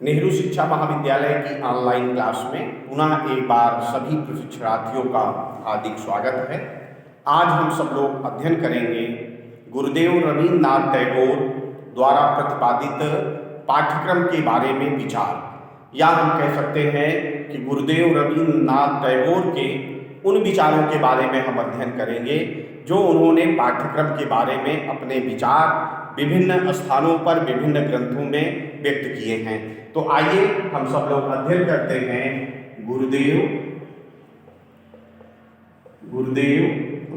नेहरू शिक्षा महाविद्यालय की ऑनलाइन क्लास में पुनः एक बार सभी प्रशिक्षणार्थियों का हार्दिक स्वागत है। आज हम सब लोग अध्ययन करेंगे गुरुदेव रवींद्रनाथ टैगोर द्वारा प्रतिपादित पाठ्यक्रम के बारे में विचार, या हम कह सकते हैं कि गुरुदेव रवींद्रनाथ टैगोर के उन विचारों के बारे में हम अध्ययन करेंगे जो उन्होंने पाठ्यक्रम के बारे में अपने विचार विभिन्न स्थानों पर विभिन्न ग्रंथों में व्यक्त किए हैं। तो आइए हम सब लोग अध्ययन करते हैं गुरुदेव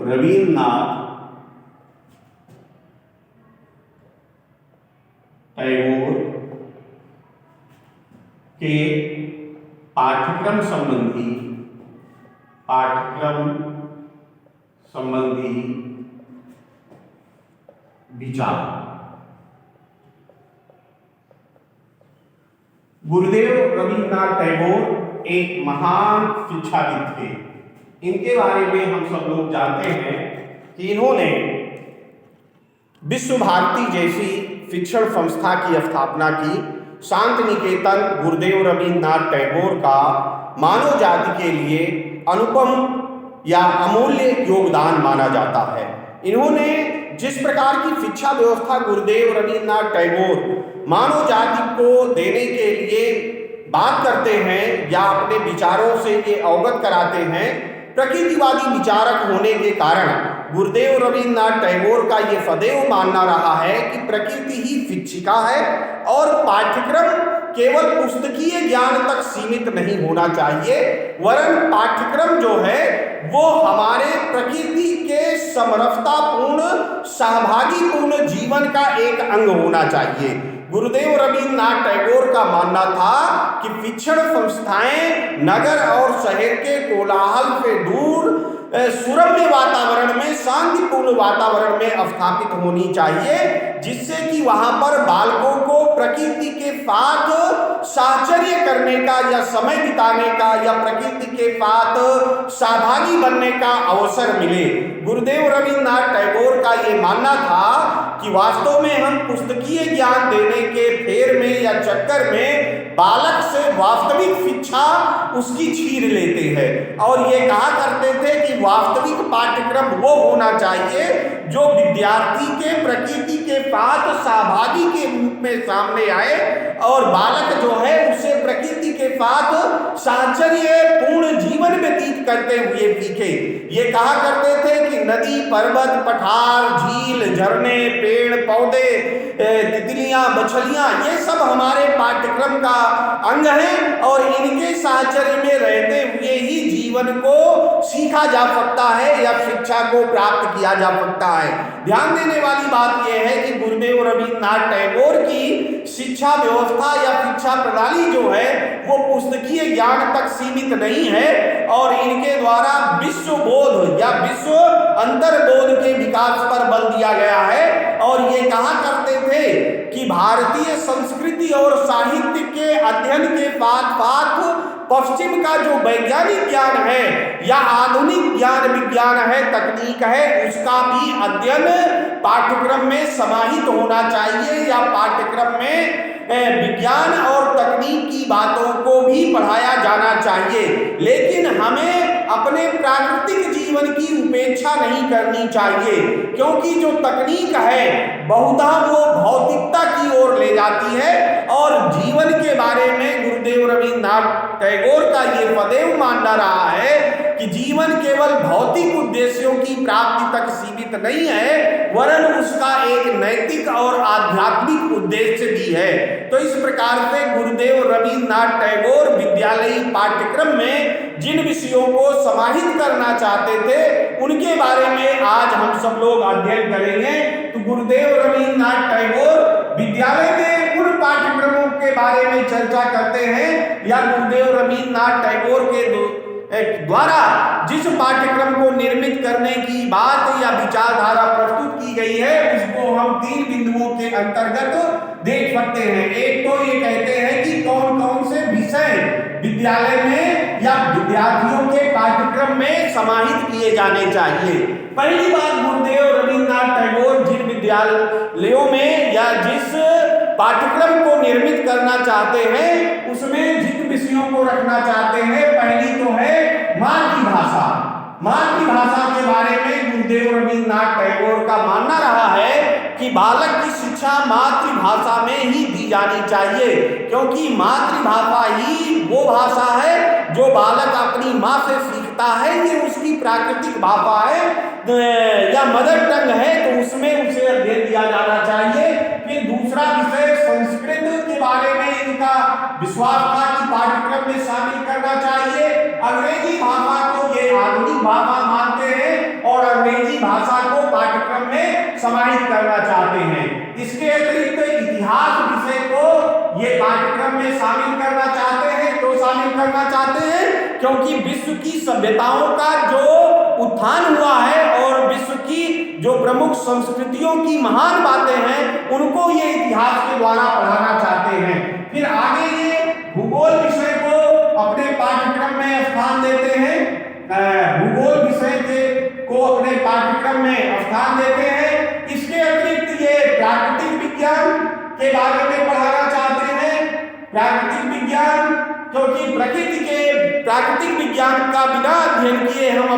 रवींद्रनाथ टैगोर के पाठ्यक्रम संबंधी विचार। गुरुदेव रवींद्रनाथ टैगोर एक महान शिक्षाविद थे। इनके बारे में हम सब लोग जानते हैं कि इन्होंने विश्व भारती जैसी शिक्षण संस्था की स्थापना की। शांति निकेतन गुरुदेव रवींद्रनाथ टैगोर का मानव जाति के लिए अनुपम या अमूल्य योगदान माना जाता है। इन्होंने जिस प्रकार की शिक्षा व्यवस्था गुरुदेव रवींद्रनाथ टैगोर मानव जाति को देने के लिए बात करते हैं या अपने विचारों से ये अवगत कराते हैं, प्रकृतिवादी विचारक होने के कारण गुरुदेव रवींद्रनाथ टैगोर का ये सदैव मानना रहा है कि प्रकृति ही शिक्षिका है और पाठ्यक्रम केवल पुस्तकीय ज्ञान तक सीमित नहीं होना चाहिए, वरन पाठ्यक्रम जो है वो हमारे प्रकृति के समरसतापूर्ण सहभागीपूर्ण जीवन का एक अंग होना चाहिए। गुरुदेव रवींद्रनाथ टैगोर का मानना था कि शिक्षण संस्थाएं नगर और शहर के कोलाहल से दूर सुरम्य वातावरण में, शांतिपूर्ण वातावरण में स्थापित होनी चाहिए, जिससे कि वहां पर बालकों को प्रकृति के साथ साहचर्य करने का या समय बिताने का या प्रकृति के साथ सहभागी बनने का अवसर मिले। गुरुदेव रवींद्रनाथ टैगोर का ये मानना था कि वास्तव में हम पुस्तकीय ज्ञान देने के फेर में या चक्कर में बालक से वास्तविक शिक्षा उसकी छीन लेते हैं, और ये कहा करते थे कि वास्तविक पाठ्यक्रम वो होना चाहिए जो विद्यार्थी के प्रकृति के साथ सहभागी के रूप में सामने आए और बालक जो है उसे प्रकृति के साथ साहचर्य पूर्ण जीवन व्यतीत करते हुए सीखे। ये कहा करते थे कि नदी, पर्वत, पठार, झील, झरने, पेड़ पौधे, तितलियां, मछलियां, ये सब हमारे पाठ्यक्रम का अंग है और इनके साहचर्य में रहते हुए ही जीवन को सीखा जा सकता है या शिक्षा को प्राप्त किया जा सकता है। ध्यान देने वाली बात यह है कि गुरुदेव रवींद्रनाथ टैगोर की शिक्षा व्यवस्था या शिक्षा प्रणाली जो है वो पुस्तकीय ज्ञान तक सीमित नहीं है और इनके द्वारा विश्व बोध या विश्व अंतर्बोध के विकास पर बल दिया गया है। और ये कहा करते थे कि भारतीय संस्कृति और साहित्य के अध्ययन के साथ साथ पश्चिम का जो वैज्ञानिक ज्ञान है या आधुनिक ज्ञान विज्ञान है, तकनीक है, उसका भी अध्ययन पाठ्यक्रम में समाहित होना चाहिए या पाठ्यक्रम में विज्ञान और तकनीक की बातों को भी पढ़ाया जाना चाहिए। लेकिन हमें अपने प्राकृतिक जीवन की उपेक्षा नहीं करनी चाहिए, क्योंकि जो तकनीक है बहुधा वो भौतिकता की ओर ले जाती है और जीवन के बारे में गुरुदेव रवींद्रनाथ टैगोर का ये सदैव मानना रहा है कि जीवन केवल भौतिक उद्देश्यों की प्राप्ति तक सीमित नहीं है, वरन उसका एक नैतिक और आध्यात्मिक उद्देश्य भी है। तो इस प्रकार से गुरुदेव रवींद्रनाथ टैगोर विद्यालयी पाठ्यक्रम में जिन विषयों को समाहित करना चाहते थे उनके बारे में आज हम सब लोग अध्ययन करेंगे। तो गुरुदेव रवींद्रनाथ टैगोर विद्यालय में उन पाठ्यक्रमों के बारे में चर्चा करते हैं या गुरुदेव रवींद्रनाथ टैगोर के द्वारा जिस पाठ्यक्रम को निर्मित करने की बात या विचारधारा प्रस्तुत की गई है उसको हम 3 बिंदुओं के अंतर्गत देख सकते हैं। एक तो ये कहते हैं कि कौन कौन से विषय विद्यालय में या विद्यार्थियों के पाठ्यक्रम में समाहित किए जाने चाहिए। पहली बात, गुरुदेव रवींद्रनाथ टैगोर जिन विद्यालयों में या जिस पाठ्यक्रम को निर्मित करना चाहते हैं उसमें जिन विषयों को रखना चाहते हैं, पहली तो है मातृभाषा। मातृभाषा के बारे में गुरुदेव रवींद्रनाथ टैगोर का मानना रहा है कि बालक की शिक्षा मातृभाषा में ही दी जानी चाहिए, क्योंकि मातृभाषा ही वो भाषा है जो बालक अपनी माँ से सीखता है। ये उसकी प्राकृतिक भाषा है या मदर टंग है, तो उसमें उसे अध्ययन दिया जाना चाहिए। फिर दूसरा विषय संस्कृत के बारे में इनका विश्वास था कि पाठ्यक्रम में शामिल करना चाहिए। अंग्रेजी भाषा को ये आधुनिक भाषा मानते हैं और अंग्रेजी भाषा को पाठ्यक्रम में समाहित करना चाहते हैं। इसके अतिरिक्त इतिहास विषय को ये पाठ्यक्रम में शामिल करना चाहते हैं। तो शामिल करना चाहते हैं क्योंकि विश्व की सभ्यताओं का जो उत्थान हुआ है और विश्व की जो प्रमुख संस्कृतियों की महान बातें हैं उनको ये इतिहास के द्वारा पढ़ाना चाहते हैं। फिर आगे ये भूगोल विषय को अपने पाठ्यक्रम में स्थान देते हैं। भूगोल विषय को अपने पाठ्यक्रम में स्थान देते हैं। इसके अतिरिक्त ये प्राकृतिक विज्ञान के बारे में पढ़ाना चाहते हैं। प्राकृतिक विज्ञान, क्योंकि प्राकृतिक विज्ञान का बिना अध्ययन किए हम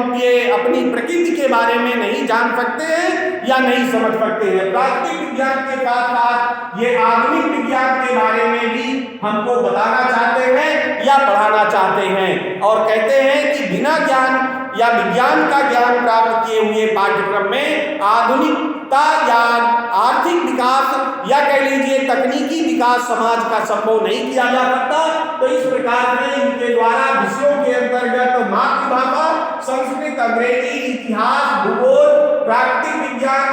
अपनी प्रकृति के बारे में नहीं जान सकते हैं या नहीं समझ सकते हैं। प्राकृतिक विज्ञान के साथ साथ ये आधुनिक विज्ञान के बारे में भी हमको बताना चाहते हैं या पढ़ाना चाहते हैं, और कहते हैं कि बिना ज्ञान या विज्ञान का ज्ञान प्राप्त किए हुए पाठ्यक्रम में आधुनिकता या आर्थिक विकास या कह लीजिए तकनीकी विकास समाज का संभव नहीं किया जा सकता। तो इस प्रकार से इनके द्वारा विषयों के अंतर्गत मातृभाषा, संस्कृत, अंग्रेजी, इतिहास, भूगोल, प्राकृतिक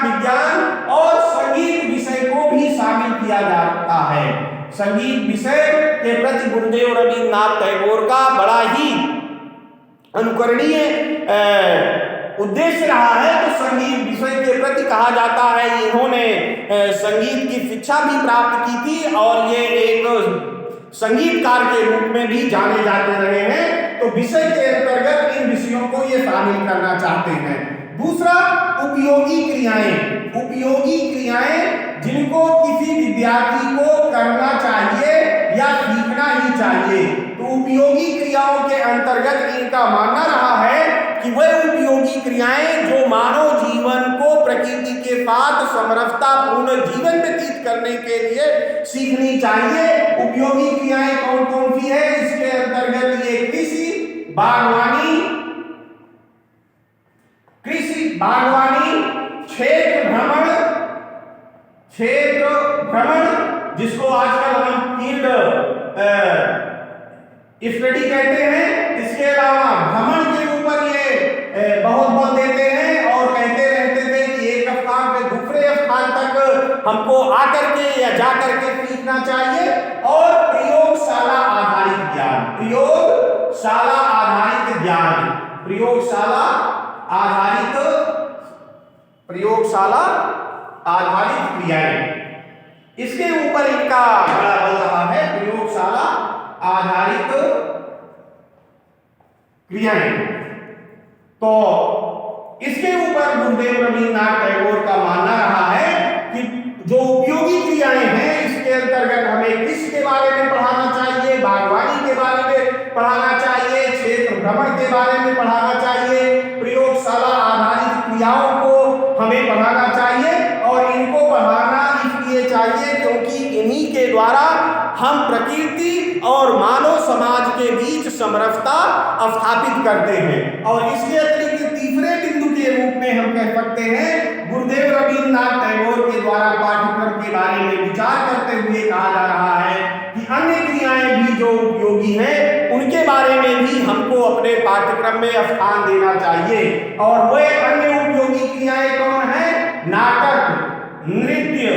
विज्ञान और संगीत विषय को भी शामिल किया जाता है। संगीत विषय के प्रति गुरुदेव रवींद्रनाथ टैगोर का बड़ा ही अनुकरणीय उद्देश्य रहा है। तो संगीत विषय के प्रति कहा जाता है इन्होंने संगीत की शिक्षा भी प्राप्त की थी और ये एक संगीतकार के रूप में भी जाने जाते रहे हैं। तो विषय के अंतर्गत इन विषयों को ये शामिल करना चाहते हैं। दूसरा, उपयोगी क्रियाएं। उपयोगी क्रियाएं जिनको किसी विद्यार्थी को करना चाहिए या सीखना ही चाहिए। तो उपयोगी क्रियाओं के अंतर्गत इनका मानना रहा है कि वह उपयोगी क्रियाएं जो मानव जीवन को प्रकृति के साथ समरसतापूर्ण जीवन व्यतीत करने के लिए सीखनी चाहिए। उपयोगी क्रियाएं कौन कौन सी है? इसके अंतर्गत ये कृषि, बागवानी, क्षेत्र भ्रमण जिसको आजकल हम फील्ड स्टडी कहते हैं। इसके अलावा भ्रमण के ऊपर ये बहुत बल देते हैं और कहते रहते थे कि एक स्थान से दूसरे स्थान तक हमको आकर के या जाकर के सीखना चाहिए। और प्रयोगशाला आधारित क्रियाएं, इसके ऊपर इनका बड़ा बल रहा है। प्रयोगशाला आधारित क्रियाएं, तो इसके ऊपर गुरुदेव रवींद्रनाथ टैगोर का मानना रहा है कि जो उपयोगी क्रियाएं हैं इसके अंतर्गत हमें कृषि के बारे में पढ़ाना चाहिए, बागवानी के बारे में पढ़ाना चाहिए, क्षेत्र भ्रमण के बारे में पढ़ाना चाहिए, प्रयोगशाला आधारित क्रियाओं को हमें पढ़ाना चाहिए। और इनको पढ़ाना इसलिए चाहिए क्योंकि इन्हीं के द्वारा हम प्रकृति और मानव समाज के बीच समरसता स्थापित करते हैं। और इसके अतिरिक्त तीसरे बिंदु के रूप में हम कह सकते हैं गुरुदेव रवींद्रनाथ टैगोर के द्वारा पाठ्यक्रम के बारे में विचार करते हुए कहा जा रहा है कि अन्य क्रियाएं भी जो उपयोगी हैं उनके बारे में भी हमको अपने पाठ्यक्रम में स्थान देना चाहिए। और वह अन्य उपयोगी क्रियाएं कौन है? नाटक, नृत्य,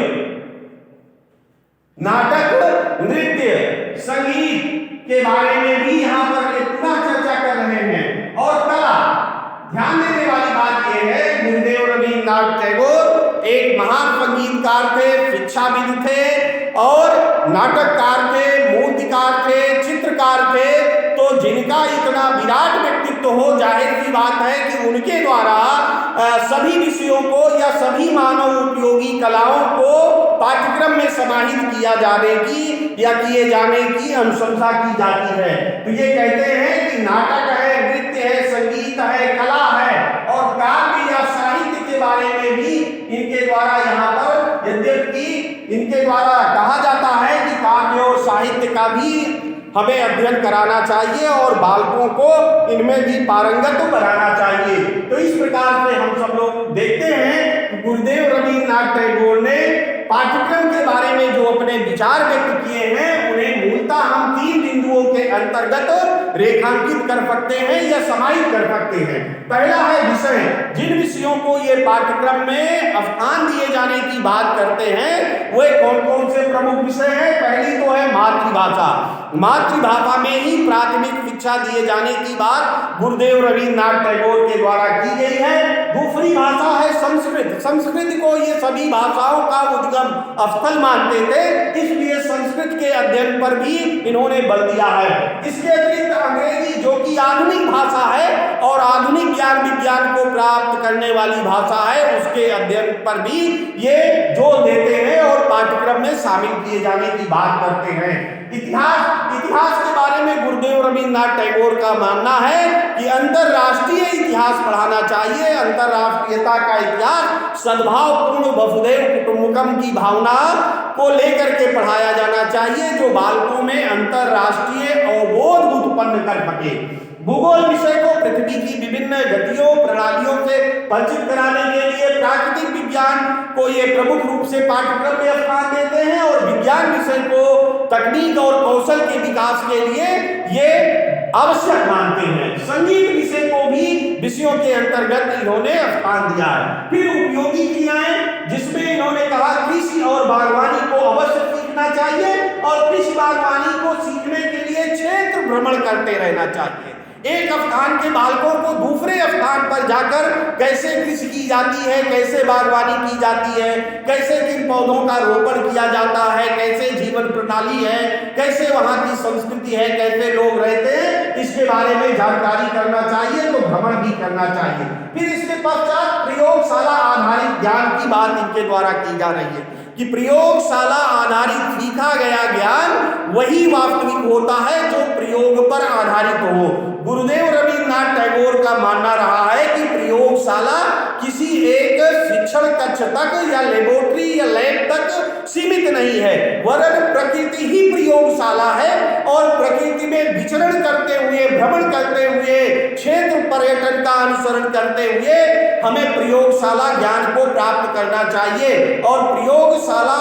संगीत के बारे में भी यहाँ पर पुनः चर्चा कर रहे हैं। और कला, ध्यान देने वाली बात यह है गुरुदेव रवींद्रनाथ टैगोर एक महान संगीतकार थे, शिक्षाविद थे और नाटककार थे, मूर्तिकार थे, चित्रकार थे। तो जिनका इतना विराट व्यक्तित्व हो, जाहिर सी बात है कि उनके द्वारा सभी विषयों को या सभी मानव उपयोगी कलाओं को पाठ्यक्रम में समाहित किया जाने की या किए जाने की अनुशंसा की जाती है। तो ये कहते हैं कि नाटक है, नृत्य है, संगीत है, कला है और काव्य या साहित्य के बारे में भी इनके द्वारा यहाँ पर यद्यपि इनके द्वारा कहा जाता है कि काव्य और साहित्य का भी हमें अध्ययन कराना चाहिए और बालकों को इनमें भी पारंगत बनाना चाहिए। तो इस प्रकार से हम सब लोग देखते हैं कि गुरुदेव रवींद्रनाथ टैगोर ने पाठ्यक्रम के बारे में जो अपने विचार व्यक्त किए हैं उन्हें मूलतः हम 3 बिंदुओं के अंतर्गत रेखांकित कर सकते हैं या समाहित कर सकते हैं। पहला है विषय, जिन विषयों को ये पाठ्यक्रम में स्थान दिए जाने की बात करते हैं वे कौन कौन से प्रमुख विषय हैं। पहली तो है मातृभाषा। मातृभाषा में ही प्राथमिक शिक्षा दिए जाने की बात गुरुदेव रवींद्रनाथ टैगोर के द्वारा की गई है। दूसरी भाषा है संस्कृत। संस्कृत को ये सभी भाषाओं का उद्गम स्थल मानते थे, इसलिए संस्कृत के अध्ययन पर भी इन्होंने बल दिया है। इसके अतिरिक्त अंग्रेजी जो कि आधुनिक भाषा है और आधुनिक ज्ञान विज्ञान को प्राप्त करने वाली भाषा है, उसके अध्ययन पर भी ये जोर देते हैं और पाठ्यक्रम में शामिल किए जाने की बात करते हैं। इतिहास के बारे में गुरुदेव रवींद्रनाथ टैगोर का मानना है कि अंतरराष्ट्रीय इतिहास पढ़ाना चाहिए। अंतरराष्ट्रीयता का इतिहास सद्भावपूर्ण वसुधैव कुटुंबकम की भावना को लेकर के पढ़ाया जाना चाहिए जो बालकों में अंतरराष्ट्रीय अवबोध उत्पन्न कर सके। भूगोल विषय को पृथ्वी की विभिन्न गतियों प्रणालियों से परिचित कराने के लिए प्राकृतिक विज्ञान को ये प्रमुख रूप से पाठ्यक्रम में स्थान देते हैं और विज्ञान विषय को तकनीक और कौशल के विकास के लिए ये आवश्यक मानते हैं। संगीत विषय को भी विषयों के अंतर्गत इन्होंने स्थान दिया है। फिर उपयोगी क्रियाएं, जिसमें इन्होंने कहा कृषि और बागवानी को अवश्य सीखना चाहिए और कृषि बागवानी को सीखने के लिए क्षेत्र भ्रमण करते रहना चाहिए। एक स्थान के बालकों को दूसरे स्थान पर जाकर कैसे कृषि की जाती है, कैसे बागवानी की जाती है, कैसे किन पौधों का रोपण किया जाता है, कैसे जीवन प्रणाली है, कैसे वहाँ की संस्कृति है, कैसे लोग रहते हैं, इसके बारे में जानकारी करना चाहिए, तो भ्रमण भी करना चाहिए। फिर इसके पश्चात प्रयोगशाला आधारित ज्ञान की बात इनके द्वारा की जा रही है कि प्रयोगशाला आधारित सीखा गया ज्ञान वही वास्तविक होता है जो प्रयोग पर आधारित हो। गुरुदेव रवींद्रनाथ टैगोर का मानना रहा है कि प्रयोगशाला किसी एक शिक्षण कक्ष तक या लेबोरेटरी या लैब तक सीमित नहीं है, वरन प्रकृति ही प्रयोगशाला है और प्रकृति में विचरण करते हुए, भ्रमण करते हुए, क्षेत्र पर्यटन का अनुसरण करते हुए हमें प्रयोगशाला ज्ञान को प्राप्त करना चाहिए। और प्रयोगशाला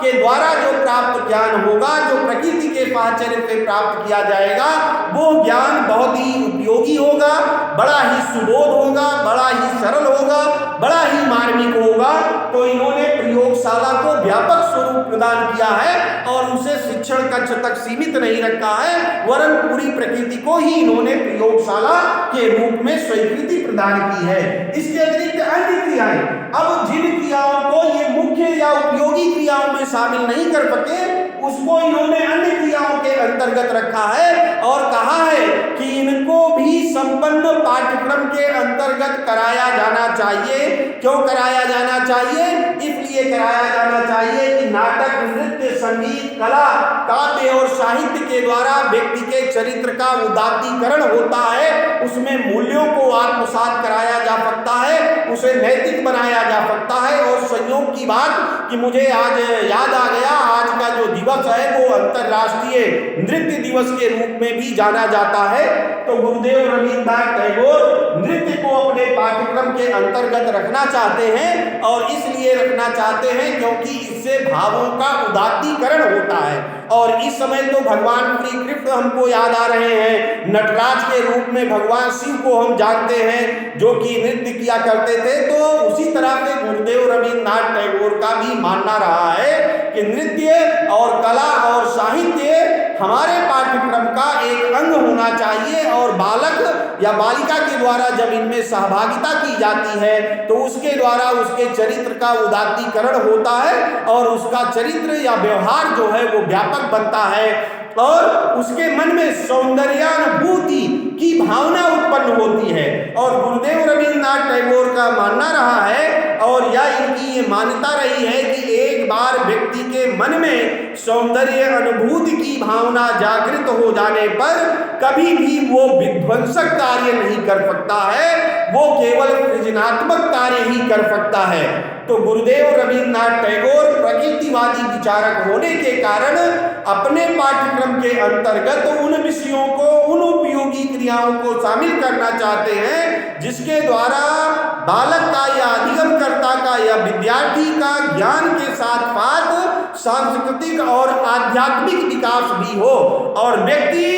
के द्वारा जो प्राप्त ज्ञान होगा, जो प्रकृति के साहचर्य से प्राप्त किया जाएगा, वो ज्ञान बहुत ही उपयोगी होगा, बड़ा ही सुबोध होगा, बड़ा ही सरल होगा, बड़ा ही मार्मिक होगा। तो इन्होंने प्रयोगशाला को व्यापक स्वरूप प्रदान किया है और उसे शिक्षण कक्ष तक सीमित नहीं रखा है, वरन पूरी प्रकृति को ही इन्होंने प्रयोगशाला के रूप में स्वीकृति प्रदान की है। इसके अतिरिक्त अन्य क्रियाएं, अब जिन क्रियाओं को ये मुख्य या उपयोगी क्रियाओं में शामिल नहीं कर सके उसको इन्होंने अन्य क्रियाओं के अंतर्गत रखा है और कहा है कि इनको भी संपन्न पाठ्यक्रम के अंतर्गत कराया जाना चाहिए। क्यों कराया जाना चाहिए? इसलिए कराया जाना चाहिए कि नाटक, नृत्य, संगीत, कला, काव्य और साहित्य के द्वारा व्यक्ति के चरित्र का उदात्तीकरण होता है, उसमें मूल्यों को आत्मसात कराया जा सकता है, उसे नैतिक बनाया जा सकता है। और संयोग की बात कि मुझे आज याद आ गया, आज का जो दिवस है वो अंतरराष्ट्रीय नृत्य दिवस के रूप में भी जाना जाता है। तो गुरुदेव रवींद्रनाथ टैगोर नृत्य को अपने पाठ्यक्रम के अंतर्गत रखना चाहते हैं और इसलिए रखना चाहते हैं क्योंकि इससे भावों का उदात्तीकरण होता है। और इस समय तो भगवान श्री कृष्ण हमको याद आ रहे हैं, नटराज के रूप में भगवान शिव को हम जानते हैं जो कि नृत्य किया करते थे। तो उसी तरह से गुरुदेव रवींद्रनाथ टैगोर का भी मानना रहा है कि नृत्य और कला और साहित्य हमारे पाठ्यक्रम का एक अंग होना चाहिए। और बालक या बालिका के द्वारा जब इनमें सहभागिता की जाती है तो उसके द्वारा उसके चरित्र का उदात्तीकरण होता है और उसका चरित्र या व्यवहार जो है वो व्यापक बनता है और उसके मन में सौंदर्यानुभूति की भावना उत्पन्न होती है। और गुरुदेव रवींद्रनाथ टैगोर का मानना रहा है और या इनकी ये मान्यता रही है कि एक बार व्यक्ति के मन में सौंदर्य अनुभूति की भावना जागृत हो जाने पर कभी भी वो विध्वंसक कार्य नहीं कर सकता है, वो केवल सृजनात्मक कार्य ही कर सकता है। तो गुरुदेव रवींद्रनाथ टैगोर प्रकृतिवादी विचारक होने के कारण अपने पाठ्यक्रम के अंतर्गत उन विषयों को, उन उपयोगी क्रियाओं को शामिल करना चाहते हैं जिसके द्वारा बालक का या अधिगमकर्ता का या विद्यार्थी का ज्ञान के साथ साथ सांस्कृतिक और आध्यात्मिक विकास भी हो और व्यक्ति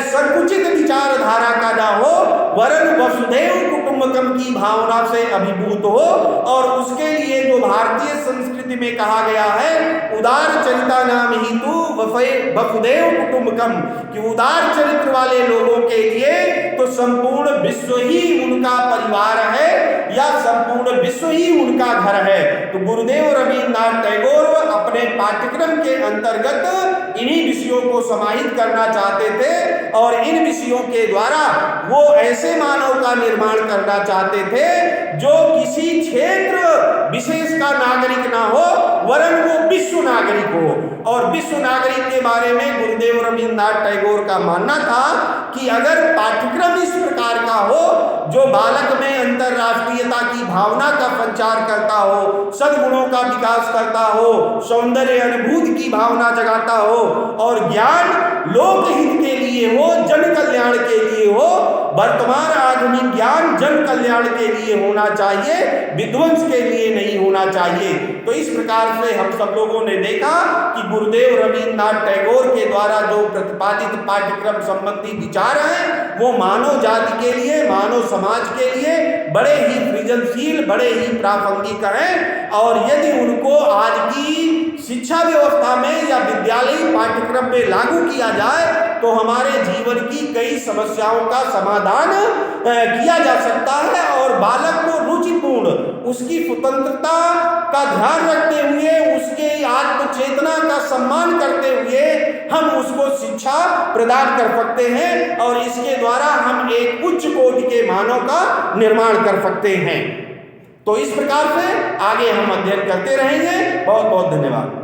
संकुचित विचारधारा का ना हो वरन वसुधैव कुटुंबकम की भावना से अभिभूत हो। और उसके लिए जो भारतीय संस्कृति में कहा गया है उदार चरिता नाम ही तू वसुधैव कुटुंबकम, कि उदार चरित्र वाले लोगों के लिए तो संपूर्ण विश्व ही उनका परिवार है या संपूर्ण विश्व ही उनका घर है। तो गुरुदेव रवींद्रनाथ टैगोर अपने पाठ्यक्रम के अंतर्गत इन्हीं विषयों को समाहित करना चाहते थे और इन विषयों के द्वारा वो ऐसे मानव का निर्माण करना चाहते थे जो किसी क्षेत्र विशेष का नागरिक ना हो वरन वो विश्व नागरिक हो। और विश्व नागरिक के बारे में गुरुदेव रवींद्रनाथ टैगोर का मानना था कि अगर पाठ्यक्रम इस प्रकार का हो जो बालक में अंतरराष्ट्रीयता की भावना का संचार करता हो, सद्गुणों का विकास करता हो, सौंदर्य अनुभूति की भावना जगाता हो और ज्ञान लोकहित के लिए हो, जन कल्याण के लिए हो, वर्तमान आधुनिक ज्ञान जन कल्याण के लिए होना चाहिए, विध्वंस के लिए नहीं होना चाहिए। तो इस प्रकार से हम सब लोगों ने देखा कि गुरुदेव रवींद्रनाथ टैगोर के द्वारा जो प्रतिपादित पाठ्यक्रम संबंधी विचार हैं वो मानव जाति के लिए, मानव समाज के लिए बड़े ही सृजनशील, बड़े ही प्रासंगिक हैं। और यदि उनको आज की शिक्षा व्यवस्था में या विद्यालयी पाठ्यक्रम में लागू किया जाए तो हमारे जीवन की कई समस्याओं का समाधान किया जा सकता है और बालक को रुचिपूर्ण, उसकी स्वतंत्रता का ध्यान रखते हुए, उसके आत्मचेतना का सम्मान करते हुए हम उसको शिक्षा प्रदान कर सकते हैं और इसके द्वारा हम एक उच्च कोटि के मानव का निर्माण कर सकते हैं। तो इस प्रकार से आगे हम अध्ययन करते रहेंगे। बहुत बहुत धन्यवाद।